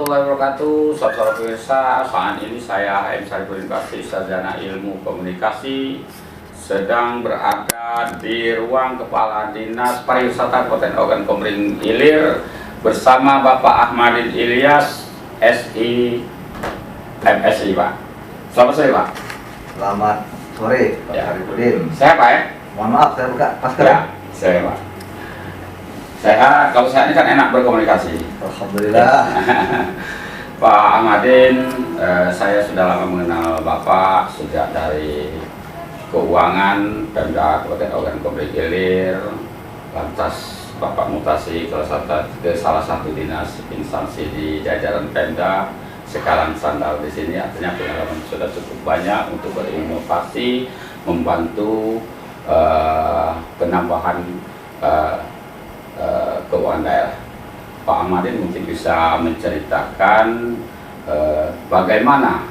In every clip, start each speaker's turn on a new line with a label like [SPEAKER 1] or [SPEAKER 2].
[SPEAKER 1] warahmatullahi wabarakatuh. Saudara pemirsa, saat ini saya HM Sarifudin Bakti, Sarjana Ilmu Komunikasi, sedang berada di ruang Kepala Dinas Pariwisata Kabupaten Ogan Komering Ilir bersama Bapak Ahmadin Ilyas, SI MSI, Pak. Selamat sore, Pak.
[SPEAKER 2] Selamat sore, Pak Sarifudin.
[SPEAKER 1] Saya Pak ya?
[SPEAKER 2] Mohon maaf, saya buka masker.
[SPEAKER 1] Ya, saya Pak. Kalau saya ini kan enak berkomunikasi.
[SPEAKER 2] Alhamdulillah.
[SPEAKER 1] Pak Ahmadin, saya sudah lama mengenal Bapak sejak dari keuangan Pemda Kabupaten Ogan Komering Ilir. Lantas Bapak mutasi ke salah satu dinas instansi di jajaran Pemda. Sekarang sandal di sini, artinya pengalaman sudah cukup banyak untuk berinovasi, membantu penambahan keuangan daerah. Pak Ahmadin mungkin bisa menceritakan bagaimana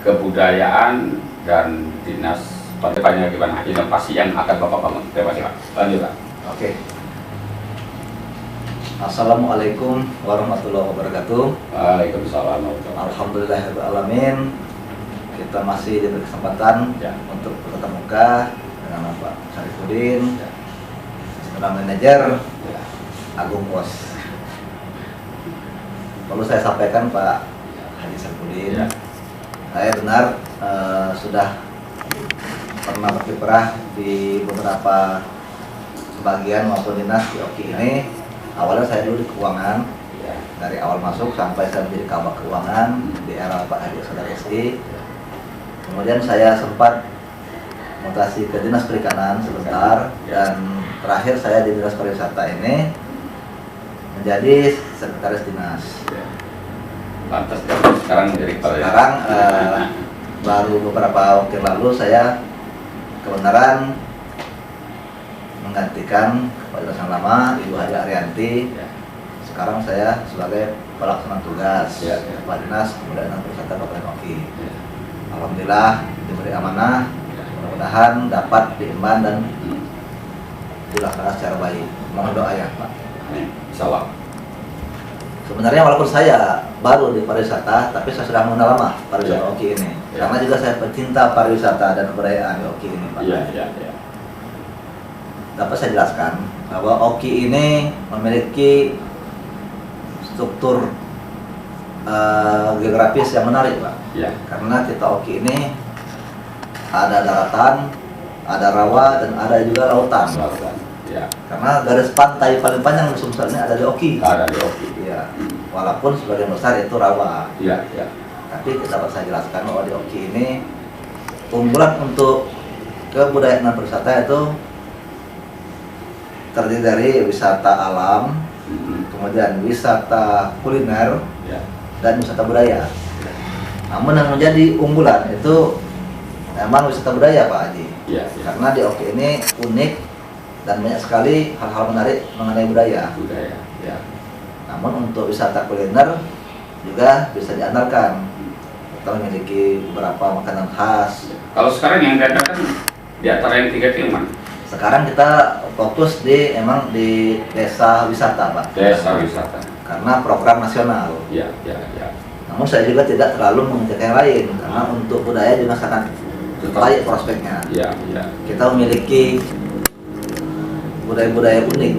[SPEAKER 1] kebudayaan dan dinas pendidikannya gimana, inovasi yang akan Bapak bangun. Terima kasih Pak. Lanjut Pak.
[SPEAKER 2] Oke. Assalamualaikum warahmatullahi wabarakatuh.
[SPEAKER 1] Waalaikumsalam.
[SPEAKER 2] Alhamdulillahirrahmanirrahim. Kita masih diberi kesempatan untuk bertatap muka dengan Pak Sarifudin, General Manager Agung Pos. Perlu saya sampaikan Pak Haji Sarifudin, saya benar sudah pernah berkiprah di beberapa bagian maupun dinas di OKI ini. Awalnya saya dulu di keuangan, dari awal masuk sampai saya menjadi kabak keuangan di era Pak Haji Saudara SI. Kemudian saya sempat mutasi ke dinas perikanan sebentar, dan terakhir saya di dinas pariwisata ini menjadi sekretaris dinas.
[SPEAKER 1] Lantas sekarang menjadi kepala.
[SPEAKER 2] Sekarang baru beberapa waktu lalu saya kebenaran menggantikan kepala dinas yang lama, Ibu Haji Arianti. Sekarang saya sebagai pelaksana tugas kepala dinas kebudayaan dan pariwisata Kabupaten Oki. Alhamdulillah diberi amanah, mudah-mudahan dapat diemban dan dilaksanakan secara baik. Mohon doa ya Pak.
[SPEAKER 1] Insyaallah.
[SPEAKER 2] Sebenarnya walaupun saya baru di pariwisata, tapi saya sudah mengenal lama pariwisata Oki ini. Karena juga saya pecinta pariwisata dan kebudayaan di Oki ini Pak. Dapat saya jelaskan bahwa Oki ini memiliki struktur geografis yang menarik Pak. Karena kita Oki ini ada daratan, ada rawa, dan ada juga lautan. Karena garis pantai paling panjang Nusantara ini ada di Oki.
[SPEAKER 1] Ada di Oki.
[SPEAKER 2] Walaupun sebagian besar itu rawa. Tapi dapat saya jelaskan bahwa di Oki ini unggulan untuk kebudayaan dan pariwisata itu terdiri dari wisata alam, kemudian wisata kuliner, dan wisata budaya. Namun yang menjadi unggulan itu memang wisata budaya Pak Haji. Karena di Oki ini unik dan banyak sekali hal-hal menarik mengenai budaya. Namun untuk wisata kuliner juga bisa diandalkan. Kita memiliki beberapa makanan khas.
[SPEAKER 1] Kalau sekarang yang diandalkan di antara yang tiga itu yang mana?
[SPEAKER 2] Sekarang kita fokus di desa wisata Pak.
[SPEAKER 1] Desa wisata.
[SPEAKER 2] Karena program nasional. Namun saya juga tidak terlalu mengejar yang lain, karena untuk budaya juga sangat baik prospeknya. Kita memiliki budaya-budaya unik.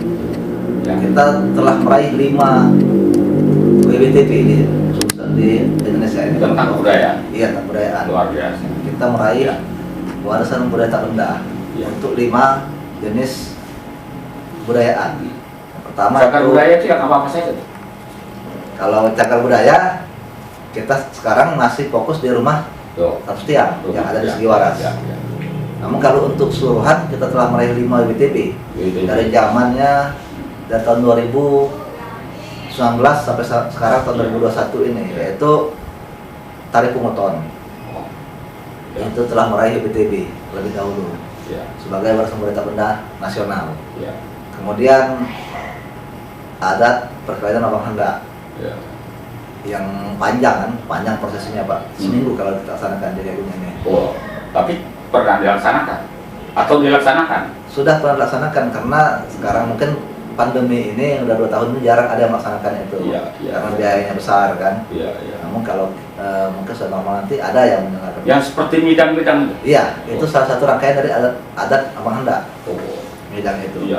[SPEAKER 2] Kita telah meraih 5 WBTP di Indonesia ini.
[SPEAKER 1] Tentang budaya?
[SPEAKER 2] Iya, tentang budayaan.
[SPEAKER 1] Luar biasa.
[SPEAKER 2] Kita meraih warisan budaya tak benda untuk 5 jenis budayaan. Yang pertama
[SPEAKER 1] cagar budaya itu yang apa saja?
[SPEAKER 2] Kalau cagar budaya, kita sekarang masih fokus di rumah Satu Tiang yang ada di Segi Waras. Namun kalau untuk keseluruhan kita telah meraih 5 WBTP dari zamannya dari tahun 2019 sampai sekarang tahun 2021 ini, yaitu tari punguton. Itu telah meraih WBTP lebih dahulu sebagai warisan budaya tak benda nasional. Kemudian adat perkawinan abang hendak yang panjang prosesnya Pak, seminggu kalau dilaksanakan di Agung ini.
[SPEAKER 1] Tapi pernah dilaksanakan atau dilaksanakan?
[SPEAKER 2] Sudah pernah dilaksanakan, karena sekarang mungkin pandemi ini udah 2 tahun ini jarang ada yang melaksanakan itu. Karena biayanya besar kan. Namun kalau mungkin sudah normal nanti ada yang menyelenggarakan.
[SPEAKER 1] Yang seperti midang-midang.
[SPEAKER 2] Iya, itu salah satu rangkaian dari adat Abang Handa. Midang itu.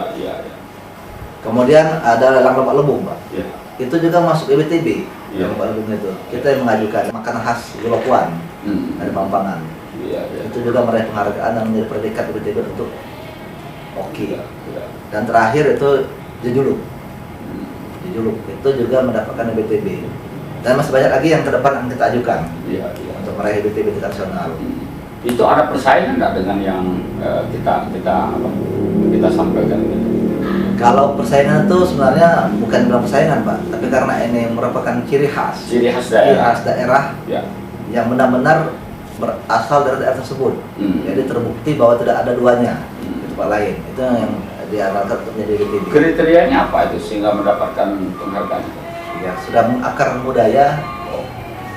[SPEAKER 2] Kemudian ada lelang lomba lebung, Pak. Itu juga masuk EBTB. Lomba lebung itu. Kita yang mengajukan makanan khas Gulopuan dari Pampangan. Itu juga meraih penghargaan dan menjadi predikat EBTB untuk Oki. Dan terakhir itu Jejuluk. Jejuluk itu juga mendapatkan EBTB. Dan masih banyak lagi yang ke depan yang kita ajukan untuk meraih EBTB nasional.
[SPEAKER 1] Itu ada persaingan nggak dengan yang kita sampaikan gitu?
[SPEAKER 2] Kalau persaingan itu sebenarnya bukan dalam persaingan, Pak, tapi karena ini merupakan ciri khas daerah yang benar-benar berasal dari daerah tersebut. Jadi terbukti bahwa tidak ada duanya di tempat lain. Itu yang diarahkan untuk menjadi EBTB.
[SPEAKER 1] Kriterianya apa itu sehingga mendapatkan penghargaan?
[SPEAKER 2] Ya, sudah mengakar budaya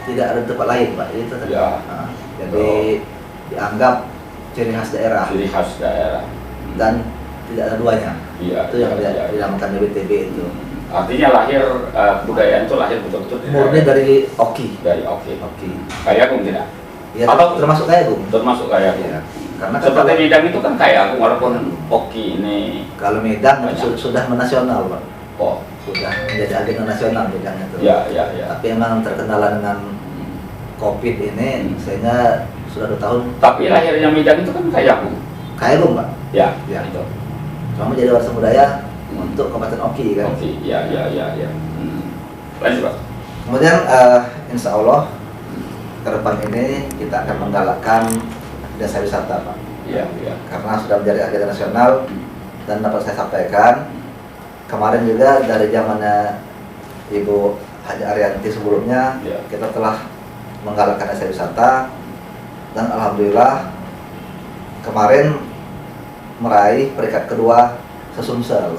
[SPEAKER 2] tidak ada di tempat lain, Pak. Itu jadi dianggap ciri khas daerah. Dan tidak ada duanya. Itu yang dinamakan EBTB itu.
[SPEAKER 1] Artinya lahir budaya itu lahir betul-betul
[SPEAKER 2] murni dari Oki.
[SPEAKER 1] Kayagung tidak?
[SPEAKER 2] Ya, atau termasuk Kayagung.
[SPEAKER 1] Termasuk Kayagung.
[SPEAKER 2] Ya. Karena
[SPEAKER 1] seperti Midang itu kan Kayagung walaupun Oki ini.
[SPEAKER 2] Kalau Midang sudah menasional, Pak. Sudah menjadi agenda nasional Midang itu. Tapi emang terkendala dengan COVID ini sehingga sudah 2 tahun.
[SPEAKER 1] Tapi lahirnya Midang itu kan Kayagung, Pak. Itu.
[SPEAKER 2] Cuma menjadi warisan budaya untuk Kabupaten Oki kan.
[SPEAKER 1] Lanjut, Pak.
[SPEAKER 2] Kemudian insya Allah ke depan ini kita akan menggalakkan desa wisata, Pak. Karena sudah menjadi agenda nasional dan dapat saya sampaikan kemarin juga dari zamannya Ibu Haji Arianti sebelumnya kita telah menggalakkan desa wisata dan alhamdulillah kemarin meraih peringkat kedua Sesumsel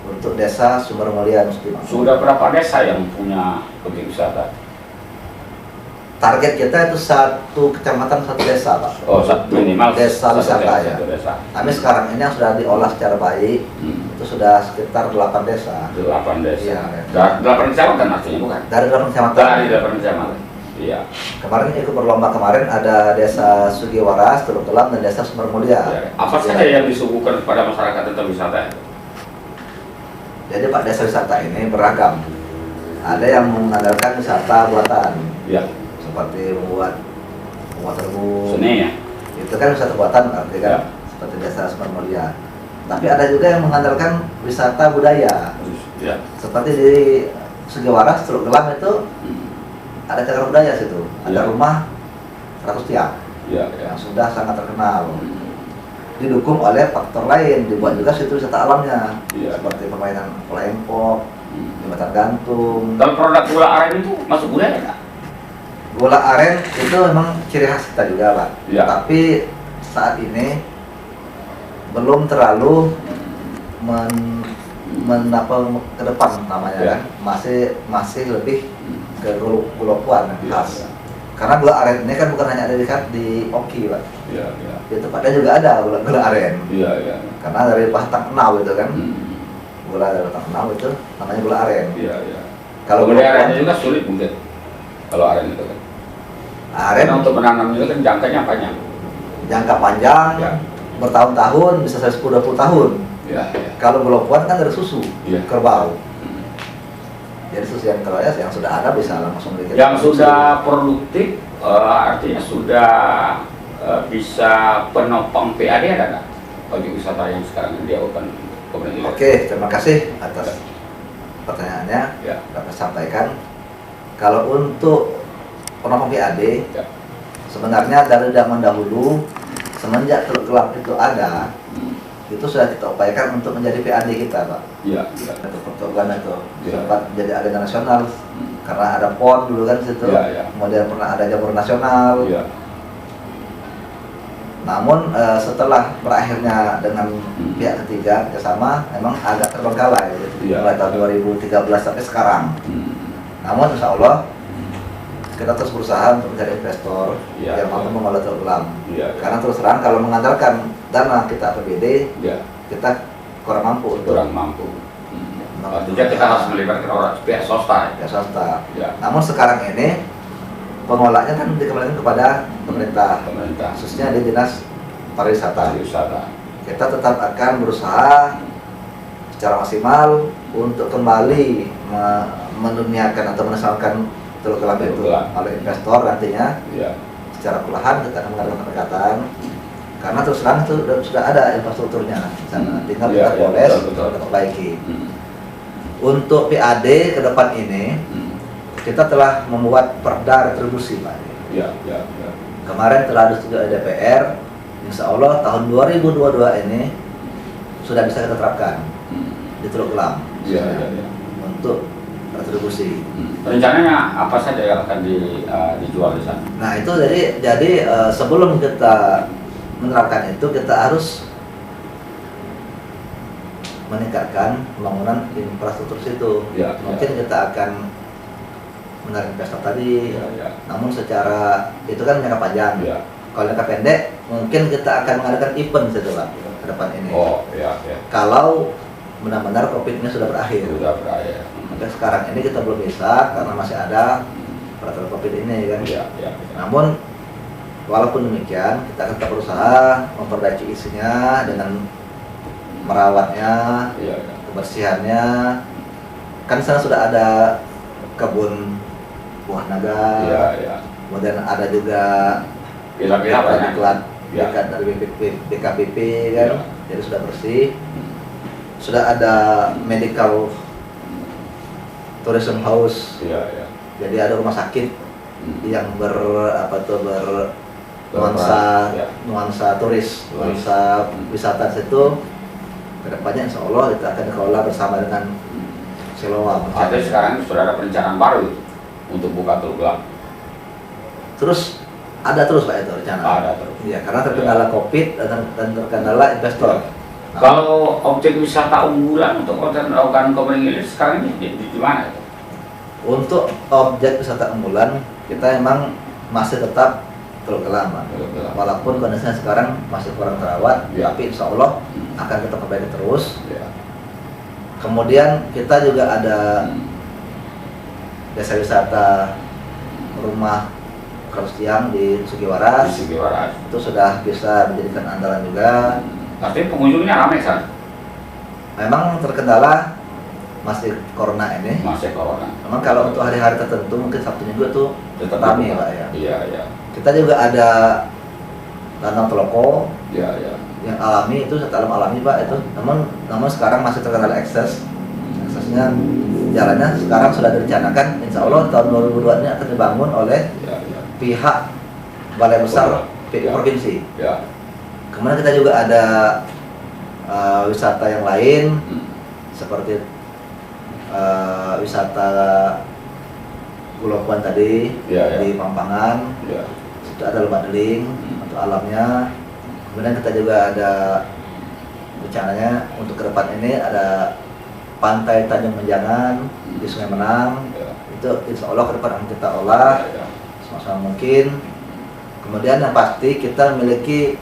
[SPEAKER 2] untuk desa Sumber Mulia Muslim.
[SPEAKER 1] Sudah berapa desa yang punya objek wisata?
[SPEAKER 2] Target kita itu 1 kecamatan 1 desa, Pak.
[SPEAKER 1] Minimal
[SPEAKER 2] desa wisata ya. Tapi sekarang ini yang sudah diolah secara baik itu sudah sekitar 8 desa.
[SPEAKER 1] 8 desa.
[SPEAKER 2] Iya.
[SPEAKER 1] 8 kecamatan artinya bukan?
[SPEAKER 2] Dari 8 kecamatan.
[SPEAKER 1] Dari 8 kecamatan. Iya.
[SPEAKER 2] Kemarin ikut berlomba kemarin ada desa Sugiwaras, Teluk Kelam dan desa Sumber Mulia.
[SPEAKER 1] Apa saja yang disuguhkan kepada masyarakat tentang wisata?
[SPEAKER 2] Jadi Pak, desa wisata ini beragam. Ada yang mengandalkan wisata buatan. Seperti membuat rebung.
[SPEAKER 1] Seni ya?
[SPEAKER 2] Itu kan wisata buatan berarti kan. Seperti desa Sumber Mulia. Tapi ada juga yang mengandalkan wisata budaya. Seperti di Sugiwaras, Teluk Kelam itu ada cagar budaya situ, ada rumah 100 tiang yang sudah sangat terkenal. Didukung oleh faktor lain, dibuat juga situ wisata alamnya, seperti permainan bola empok, jembatan gantung.
[SPEAKER 1] Kalau produk gula aren itu masuk budaya nggak?
[SPEAKER 2] Gula aren itu memang ciri khas kita juga, Pak. Tapi saat ini belum terlalu ke depan namanya kan, masih lebih ke Gulopuan khas. Karena gula aren ini kan bukan hanya ada di Oki, Pak. Di tempatnya juga ada gula aren. Karena dari batang enau itu kan. Gula dari batang enau itu namanya gula aren. Kalau
[SPEAKER 1] gula aren juga sulit mungkin. Kalau aren itu kan. Karena untuk menanam itu kan jangkanya panjang.
[SPEAKER 2] Jangka panjang, bertahun-tahun, bisa sampai 10-20 tahun. Kalau Gulopuan kan dari susu kerbau. Jadi susu yang kerbau yang sudah ada bisa langsung dikira.
[SPEAKER 1] Yang sudah produktif artinya sudah bisa penopang PAD ada nggak? Objek wisata yang sekarang dilakukan pemerintah.
[SPEAKER 2] Oke, terima kasih atas pertanyaannya. Dapat sampaikan. Kalau untuk penopang PAD, sebenarnya dari zaman dahulu semenjak Teluk Kelam itu ada. Itu sudah kita upayakan untuk menjadi PAD kita, Pak. Untuk pertukaran itu sempat menjadi agenda nasional karena ada PON dulu kan situ. Kemudian pernah ada jamur nasional. Namun setelah berakhirnya dengan pihak ketiga bersama, memang agak terbengkalai mulai tahun 2013 sampai sekarang. Namun insya Allah kita terus berusaha untuk mencari investor yang mampu mengelola Teluk Kelam. Karena terus terang kalau mengandalkan dana kita APBD, kita kurang mampu.
[SPEAKER 1] Tentunya kita harus melibatkan orang pihak swasta.
[SPEAKER 2] Ya swasta.
[SPEAKER 1] Ya.
[SPEAKER 2] Namun sekarang ini pengolahnya kan dikembalikan kepada pemerintah, khususnya di Dinas Pariwisata. Kita tetap akan berusaha secara maksimal untuk kembali menduniakan atau menasionalkan Teluk Kelam itu oleh investor nantinya.
[SPEAKER 1] Ya.
[SPEAKER 2] Secara perlahan kita akan mengadakan pendekatan karena terus terang itu sudah ada infrastrukturnya di sana, tinggal kita poles, kita perbaiki. Untuk PAD ke depan ini kita telah membuat perda retribusi, Pak.
[SPEAKER 1] Ya.
[SPEAKER 2] Kemarin telah ada juga DPR, insya Allah tahun 2022 ini sudah bisa kita terapkan di Teluk Kelam.
[SPEAKER 1] Ya.
[SPEAKER 2] Untuk retribusi.
[SPEAKER 1] Rencananya apa saja yang akan dijual di sana?
[SPEAKER 2] Nah itu jadi sebelum kita menerapkan itu kita harus meningkatkan pembangunan infrastruktur situ.
[SPEAKER 1] Ya,
[SPEAKER 2] mungkin kita akan menarik investor tadi,
[SPEAKER 1] ya.
[SPEAKER 2] Namun secara itu kan jangka panjang.
[SPEAKER 1] Ya.
[SPEAKER 2] Kalau jangka pendek mungkin kita akan mengadakan event setelah ke depan ini.
[SPEAKER 1] Oh, ya.
[SPEAKER 2] Kalau benar-benar COVID-nya sudah berakhir. Maka sekarang ini kita belum bisa karena masih ada peraturan COVID ini kan.
[SPEAKER 1] Ya.
[SPEAKER 2] Namun walaupun demikian kita akan tetap berusaha memperbaiki isinya dengan merawatnya, kebersihannya. Kan di sana sudah ada kebun buah naga, kemudian ada juga iklan dari BKPP kan, jadi sudah bersih. Sudah ada medical tourism house, jadi ada rumah sakit yang nuansa turis, nuansa wisata situ. Kedepannya insya Allah kita akan dikelola bersama dengan Siloam.
[SPEAKER 1] Jadi sekarang sudah ada perencanaan baru untuk buka Teluk Kelam.
[SPEAKER 2] Terus ada terus Pak itu rencana.
[SPEAKER 1] Ada terus.
[SPEAKER 2] Iya, karena terkendala COVID dan terkendala investor.
[SPEAKER 1] Nah, kalau objek wisata unggulan untuk Kabupaten Komering Ilir sekarang ini di mana?
[SPEAKER 2] Untuk objek wisata unggulan kita memang masih tetap Teluk Kelam, walaupun kondisinya sekarang masih kurang terawat, tapi insya Allah akan tetap perbaiki terus. Kemudian kita juga ada desa wisata rumah Kerstiang di Sugiwaras. Itu sudah bisa menjadikan andalan juga.
[SPEAKER 1] Tapi pengunjungnya ramai kan?
[SPEAKER 2] Memang terkendala masih corona ini. Memang kalau untuk hari-hari tertentu mungkin Sabtu Minggu itu ramai Pak ya.
[SPEAKER 1] Iya.
[SPEAKER 2] Kita juga ada Danau Teloko.
[SPEAKER 1] Iya.
[SPEAKER 2] Yang alami itu wisata alam alami Pak itu. Namun sekarang masih terkendala aksesnya jalannya sekarang sudah direncanakan. Insya Allah tahun 2002 ini akan dibangun oleh pihak Balai Besar Provinsi. Kemudian kita juga ada wisata yang lain seperti wisata Pulau Puan tadi di Pampangan. Situ ada lembah deling untuk alamnya. Kemudian kita juga ada rencananya untuk ke depan ini ada Pantai Tanjung Menjangan di Sungai Menang. Itu insya Allah ke depan akan kita olah semaksimal mungkin. Kemudian yang pasti kita memiliki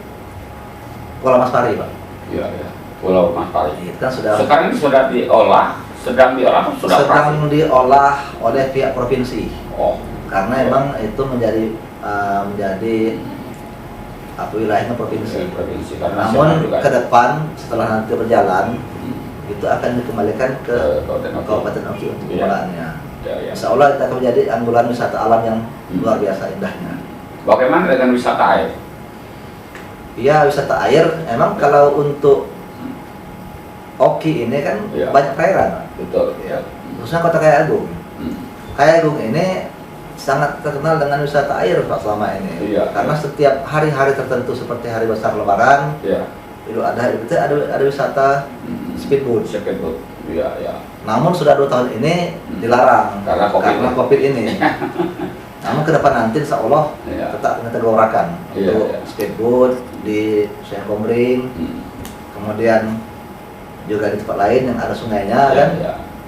[SPEAKER 2] Pulau Mas Pari, Pak.
[SPEAKER 1] Iya. Pulau Mas Pari.
[SPEAKER 2] Kita sudah
[SPEAKER 1] sekarang ini sudah diolah, sedang
[SPEAKER 2] diolah oleh pihak provinsi. Karena memang itu menjadi wilayahnya provinsi. Namun ke depan setelah nanti berjalan itu akan dikembalikan ke Kabupaten Oki untuk pengelolaannya. Insya Allah kita akan menjadi unggulan wisata alam yang luar biasa indahnya.
[SPEAKER 1] Bagaimana dengan wisata air?
[SPEAKER 2] Iya, wisata air. Emang kalau untuk Oki ini kan banyak perairan.
[SPEAKER 1] Betul.
[SPEAKER 2] Khususnya Kota Kaya Agung. Kaya Agung ini sangat terkenal dengan wisata air Pak selama ini. Karena setiap hari-hari tertentu seperti hari besar Lebaran, Idul Adha itu ada wisata speedboat. Namun sudah 2 tahun ini dilarang karena COVID ini. Namun ke depan nanti insya Allah tetap kita gelorakan untuk speedboat di Sungai Komering, kemudian juga di tempat lain yang ada sungainya kan,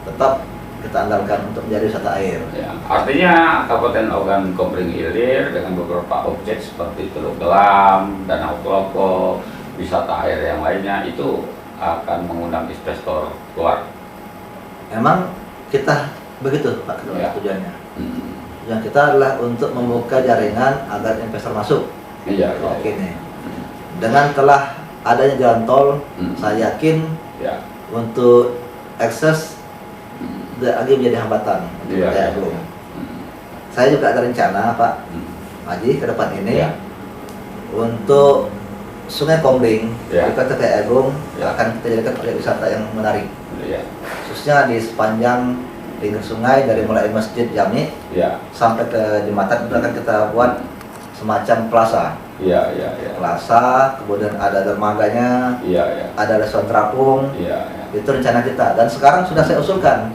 [SPEAKER 2] tetap kita andalkan untuk menjadi wisata air.
[SPEAKER 1] Artinya Kabupaten Ogan Komering Ilir dengan beberapa objek seperti Teluk Kelam, Danau Teloko, wisata air yang lainnya itu akan mengundang investor luar.
[SPEAKER 2] Memang kita begitu Pak tujuannya. Tujuan kita adalah untuk membuka jaringan agar investor masuk. Oke nih. Dengan telah adanya jalan tol, saya yakin untuk akses tidak lagi menjadi hambatan untuk Kota Agung. Saya juga ada rencana Pak Haji ke depan ini untuk Sungai Komering di Kota Agung akan kita jadikan objek wisata yang menarik, khususnya di sepanjang pinggir sungai dari mulai Masjid Jami sampai ke jembatan itu akan kita buat semacam plaza. Plaza, kemudian ada dermaganya, ada restoran terapung. Itu rencana kita dan sekarang sudah saya usulkan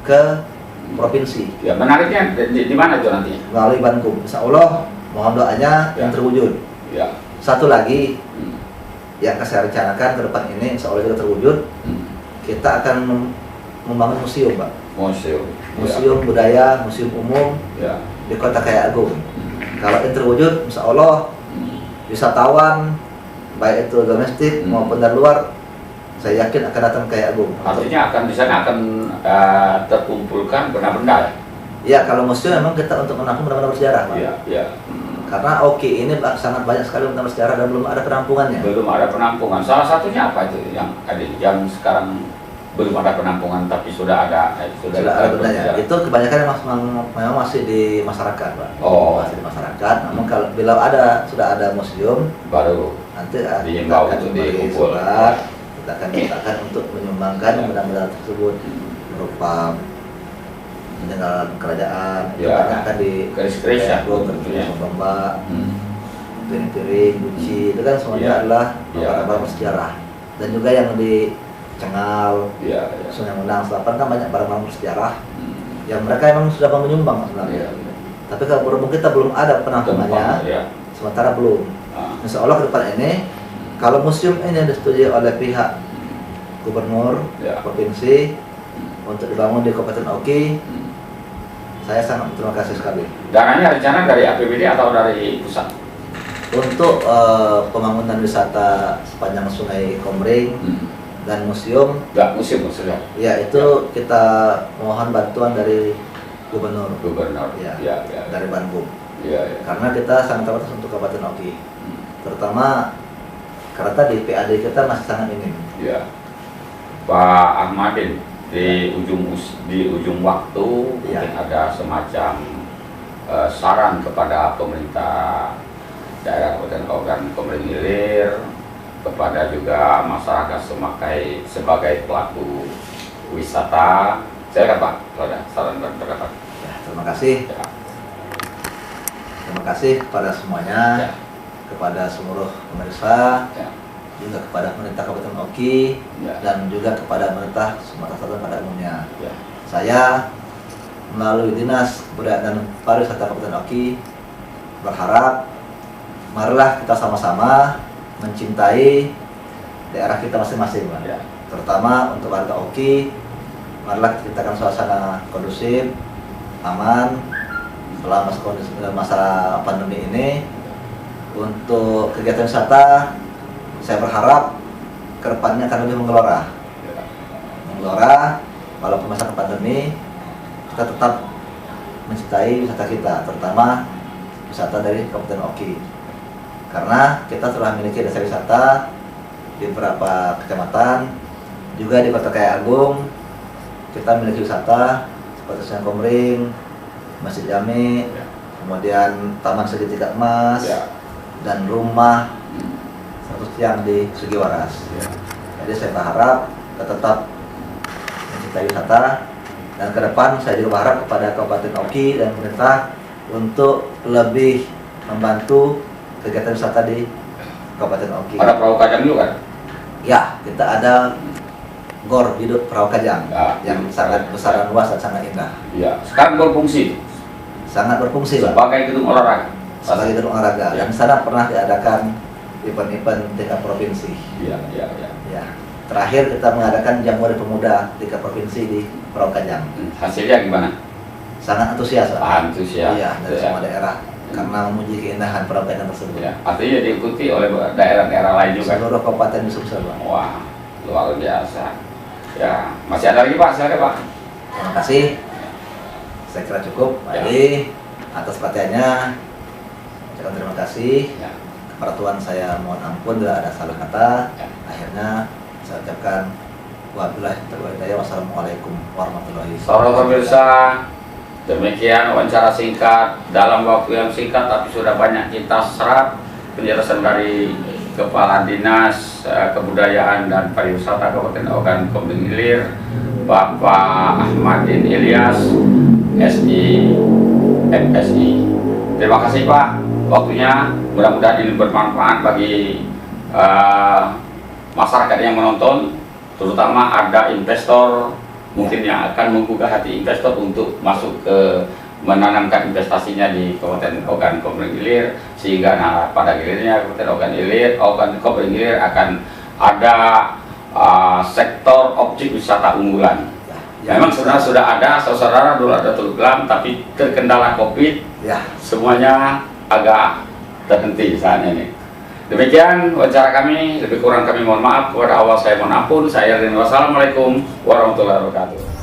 [SPEAKER 2] ke provinsi.
[SPEAKER 1] Menariknya di mana itu nanti?
[SPEAKER 2] Melalui Bandung. Insya Allah mohon doanya yang terwujud. Satu lagi yang saya rencanakan ke depan ini, insya Allah juga terwujud. Kita akan membangun museum, Pak. Museum budaya, museum umum di Kota Agung. Kalau ini terwujud, insya Allah wisatawan baik itu domestik maupun dari luar, saya yakin akan datang ke Agung.
[SPEAKER 1] Artinya akan di sana akan terkumpulkan benda-benda.
[SPEAKER 2] Ya, kalau museum memang kita untuk menampung benda-benda bersejarah, Pak. Karena Oki ini sangat banyak sekali benda bersejarah dan belum ada penampungannya.
[SPEAKER 1] Belum ada penampungan. Salah satunya apa itu yang ada yang sekarang belum ada penampungan tapi sudah ada
[SPEAKER 2] bendanya. Itu kebanyakan memang masih di masyarakat, Pak. Masih di masyarakat. Namun kalau bila sudah ada museum,
[SPEAKER 1] baru
[SPEAKER 2] nanti
[SPEAKER 1] diimbau untuk dikumpulkan.
[SPEAKER 2] Kita akan mintakan untuk menyumbangkan benda-benda tersebut berupa peninggalan kerajaan, itu akan di domba, piring-piring, guci, itu kan semuanya adalah barang-barang bersejarah. Dan juga yang di Cengal, Sungai Menang Selatan kan banyak barang-barang bersejarah yang mereka memang sudah menyumbang sebenarnya. Tapi kalau berhubung kita belum ada penampungannya, sementara belum. Insya Allah ke depan ini, kalau museum ini disetujui oleh pihak gubernur provinsi untuk dibangun di Kabupaten Oki, saya sangat berterima kasih sekali.
[SPEAKER 1] Dananya rencana dari APBD atau dari pusat?
[SPEAKER 2] Untuk pembangunan wisata sepanjang Sungai Komering dan museum.
[SPEAKER 1] Museum maksudnya?
[SPEAKER 2] Ya, itu kita mohon bantuan dari gubernur. Dari Bandung. Karena kita sangat terbatas untuk Kabupaten Oki. Terutama karena tadi PAD kita masih sangat minim.
[SPEAKER 1] Pak Ahmadin, di ujung waktu mungkin ada semacam saran kepada pemerintah daerah Kabupaten Ogan Komering Ilir, kepada juga masyarakat sebagai pelaku wisata. Saya kan Pak, kalau ada saran dan pendapat.
[SPEAKER 2] Terima kasih. Terima kasih kepada semuanya, kepada seluruh pemirsa, juga kepada pemerintah Kabupaten Oki, dan juga kepada pemerintah Sumatera Selatan pada umumnya. Saya melalui Dinas Kebudayaan dan Pariwisata Kabupaten Oki berharap marilah kita sama-sama mencintai daerah kita masing-masing, terutama untuk warga Oki. Marilah kita ciptakan suasana kondusif, aman selama masa pandemi ini. Untuk kegiatan wisata, saya berharap kedepannya akan lebih menggelora. Walaupun masa pandemi, kita tetap mencintai wisata kita, terutama wisata dari Kabupaten Oki. Karena kita telah memiliki desa wisata di beberapa kecamatan, juga di Kota Agung kita memiliki wisata seperti Sungai Komering, Masjid Jami, kemudian Taman Segitiga Emas, dan rumah 100 tiang di Sugiwaras. Jadi saya berharap kita tetap mencintai wisata, dan ke depan saya juga berharap kepada Kabupaten Oki dan pemerintah untuk lebih membantu kegiatan wisata di Kabupaten Oki.
[SPEAKER 1] Ada perahu kajang juga kan?
[SPEAKER 2] Ya, kita ada Gor Hidup Perahu Kajang yang sangat besar dan luas dan sangat indah.
[SPEAKER 1] Sekarang berfungsi?
[SPEAKER 2] Sangat berfungsi, Pak.
[SPEAKER 1] Sebagai gedung olahraga?
[SPEAKER 2] Sebagai gedung olahraga. Dan di sana pernah diadakan event-event tingkat provinsi. Terakhir kita mengadakan Jamboree Pemuda tingkat provinsi di Perahu Kajang.
[SPEAKER 1] Hasilnya gimana?
[SPEAKER 2] Sangat antusias, Pak.
[SPEAKER 1] Antusias.
[SPEAKER 2] Dari semua daerah karena memuji keindahan Perahu Kajang tersebut.
[SPEAKER 1] Artinya diikuti oleh daerah-daerah lain juga.
[SPEAKER 2] Seluruh kabupaten di Sumsel, Pak.
[SPEAKER 1] Wah, luar biasa. Ya, masih ada lagi Pak, silakan Pak.
[SPEAKER 2] Terima kasih. Saya kira cukup. Pak Edi, atas perhatiannya, ucapkan terima kasih.
[SPEAKER 1] Ya.
[SPEAKER 2] Kepada Tuhan saya mohon ampun bila ada salah kata.
[SPEAKER 1] Ya.
[SPEAKER 2] Akhirnya saya ucapkan wabillahi taufiq hidayah. Wassalamualaikum warahmatullahi
[SPEAKER 1] Saudara
[SPEAKER 2] wabarakatuh.
[SPEAKER 1] pemirsa, demikian wawancara singkat dalam waktu yang singkat, tapi sudah banyak kita serap penjelasan dari Kepala Dinas Kebudayaan dan Pariwisata Kabupaten Ogan Komering Ilir, Bapak Ahmadin Ilyas, SI MSI. Terima kasih Pak waktunya, mudah-mudahan ini bermanfaat bagi masyarakat yang menonton, terutama ada investor mungkin yang akan membuka hati investor untuk masuk ke menanamkan investasinya di Kabupaten Ogan Komering Ilir, sehingga pada gilirnya Kabupaten Ogan Komering Ilir akan ada sektor objek wisata unggulan. Memang sebenarnya sudah ada, saudara dulu ada Teluk Gelam, tapi terkendala COVID, semuanya agak terhenti saat ini. Demikian wawancara kami, lebih kurang kami mohon maaf, kepada awal saya mohon ampun. Saya Rin, wassalamualaikum warahmatullahi wabarakatuh.